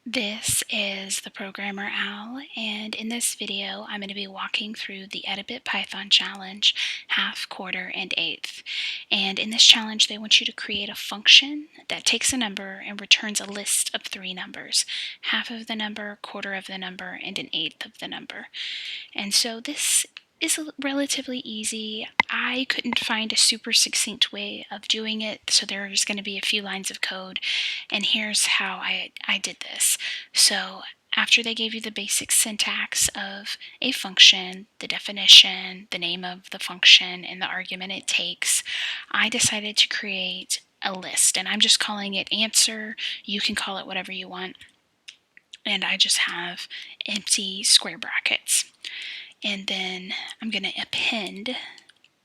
This is the Programmer Owl, and in this video I'm going to be walking through the Edabit Python challenge, half, quarter, and eighth. And in this challenge they want you to create a function that takes a number and returns a list of three numbers: half of the number, quarter of the number, and an eighth of the number. And so this is relatively easy. I couldn't find a super succinct way of doing it, so there's going to be a few lines of code, and here's how I did this. So after they gave you the basic syntax of a function, the definition, the name of the function, and the argument it takes, I decided to create a list, and I'm just calling it answer. You can call it whatever you want. And I just have empty square brackets. And then I'm going to append.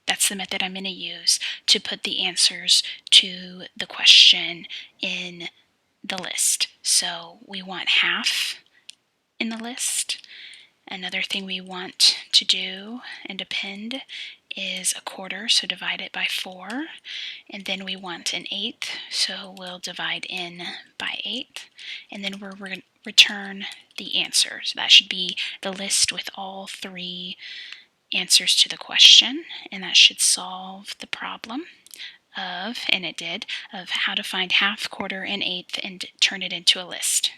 That's the method I'm going to use to put the answers to the question in the list. So we want half in the list. Another thing we want to do and append is a quarter, so divide it by 4. And then we want an eighth, so we'll divide in by 8. And then we're going to return the answer. So that should be the list with all three answers to the question, and that should solve the problem of, and it did, of how to find half, quarter, and eighth and turn it into a list.